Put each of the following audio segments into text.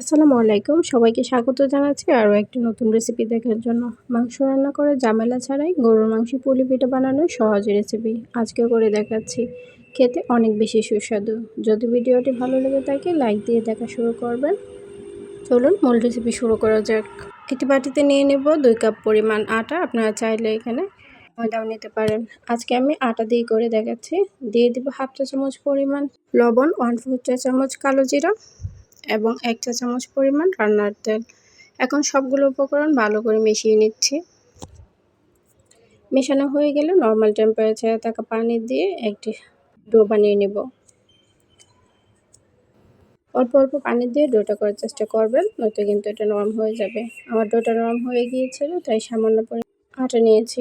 আসসালামু আলাইকুম, সবাইকে স্বাগত জানাচ্ছি আরও একটি নতুন রেসিপি দেখার জন্য। মাংস রান্না করে ঝামেলা ছাড়াই গরুর মাংস পুলি পিঠা বানানোর সহজ রেসিপি আজকে করে দেখাচ্ছি। খেতে অনেক বেশি সুস্বাদু। যদি ভিডিওটি ভালো লেগে থাকে লাইক দিয়ে দেখা শুরু করবেন। চলুন মূল রেসিপি শুরু করা যাক। একটি বাটিতে নিয়ে নেব 2 কাপ পরিমাণ আটা। আপনারা চাইলে এখানে ময়দাও নিতে পারেন। আজকে আমি আটা দিয়ে করে দেখাচ্ছি। দিয়ে দিব হাফ চা চামচ পরিমাণ লবণ, 1/4 চা চামচ কালো জিরা এবং 1 চা চামচ পরিমাণ রান্নার তেল। এখন সবগুলো উপকরণ ভালো করে মিশিয়ে নিচ্ছি। মেশানো হয়ে গেলে নর্মাল টেম্পারেচারে থাকা পানি দিয়ে একটি ডো বানিয়ে নেব। অল্প অল্প পানি দিয়ে ডোটা করার চেষ্টা করবেন, নয়তো কিন্তু এটা নরম হয়ে যাবে। আমার ডোটা নরম হয়ে গিয়েছিল, তাই সামান্য পরিমাণ আটা নিয়েছি।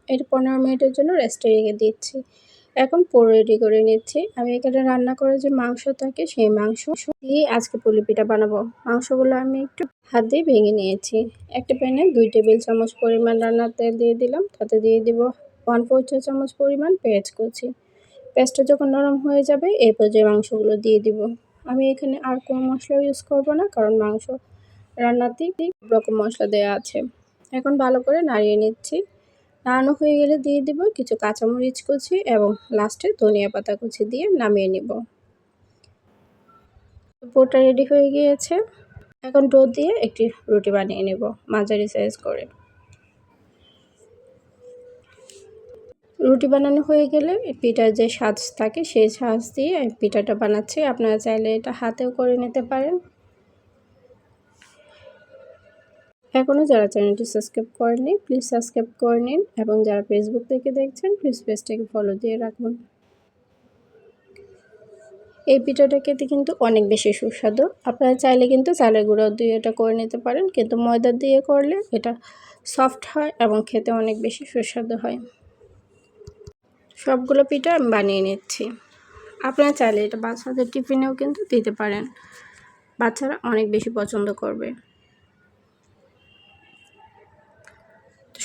এটা 15 মিনিটের জন্য রেস্টে রেখে দিচ্ছি। এখন পুর রেডি করে নিচ্ছি। আমি এখানে রান্না করে যে মাংস থাকে সেই মাংস দিয়ে আজকে পুলি পিঠা বানাবো। মাংসগুলো আমি একটু হাত দিয়ে ভেঙে নিয়েছি। একটা প্যানে 2 টেবিল চামচ পরিমাণ রান্নার তেল দিয়ে দিলাম। তাতে দিয়ে দিব 1/4 চা চামচ পরিমাণ পেঁয়াজ কুচি। পেঁয়াজটা যখন নরম হয়ে যাবে এই পর্যায়ে মাংসগুলো দিয়ে দিব। আমি এখানে আর কোনো মশলা ইউজ করব না, কারণ মাংস রান্নাতেই সব রকম মশলা দেওয়া আছে। এখন ভালো করে নাড়িয়ে নিচ্ছি। নাড়ানো হয়ে গেলে দিয়ে দিব কিছু কাঁচামরিচ কুচি এবং লাস্টে ধনিয়া পাতা কুচি দিয়ে নামিয়ে নিব। পুরটা রেডি হয়ে গিয়েছে। এখন ডো দিয়ে একটি রুটি বানিয়ে নেব মাঝারি সাইজ করে। রুটি বানানো হয়ে গেলে পিঠার যে সাজ থাকে সেই সাজ দিয়ে পিঠাটা বানাচ্ছি। আপনারা চাইলে এটা হাতেও করে নিতে পারেন। এখনও যারা চ্যানেলটি সাবস্ক্রাইব করেননি প্লিজ সাবস্ক্রাইব করে নিন, এবং যারা ফেসবুক থেকে দেখছেন প্লিজ পেজটাকে ফলো দিয়ে রাখুন। এই পিঠাটা খেতে কিন্তু অনেক বেশি সুস্বাদু। আপনারা চাইলে কিন্তু চালের গুঁড়ো দিয়ে এটা করে নিতে পারেন, কিন্তু ময়দা দিয়ে করলে এটা সফট হয় এবং খেতে অনেক বেশি সুস্বাদু হয়। সবগুলো পিঠা আমি বানিয়ে নিচ্ছি। আপনারা চাইলে এটা বাচ্চাদের টিফিনেও কিন্তু দিতে পারেন, বাচ্চারা অনেক বেশি পছন্দ করবে।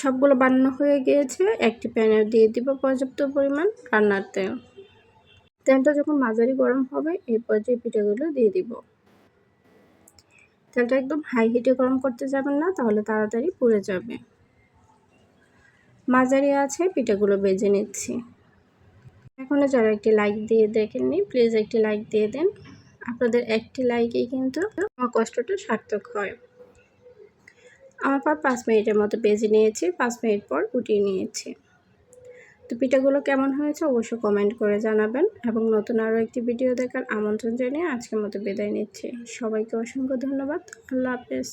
সবগুলো বানানো হয়ে গিয়েছে। একটি প্যানে দিয়ে দিব পর্যাপ্ত পরিমাণ রান্নার তেল। তেলটা যখন মাঝারি গরম হবে এই পর্যায়ে পিঠাগুলো দিয়ে দিব। তেলটা একদম হাই হিটে গরম করতে যাবেন না, তাহলে তাড়াতাড়ি পুড়ে যাবে। মাঝারি আছে পিঠাগুলো ভেজে নিচ্ছি। এখনও যারা একটি লাইক দিয়ে দেখেননি প্লিজ একটি লাইক দিয়ে দেন। আপনাদের একটি লাইকেই কিন্তু আমার কষ্টটা সার্থক হয়। আমার 5 মিনিটের মতো ভেজে নিয়েছি। 5 মিনিট পর উঠিয়ে নিয়েছি। তো পিঠাগুলো কেমন হয়েছে অবশ্যই কমেন্ট করে জানাবেন, এবং নতুন আরও একটি ভিডিও দেখার আমন্ত্রণ জানিয়ে আজকের মতো বিদায় নিচ্ছি। সবাইকে অসংখ্য ধন্যবাদ। আল্লাহ হাফেজ।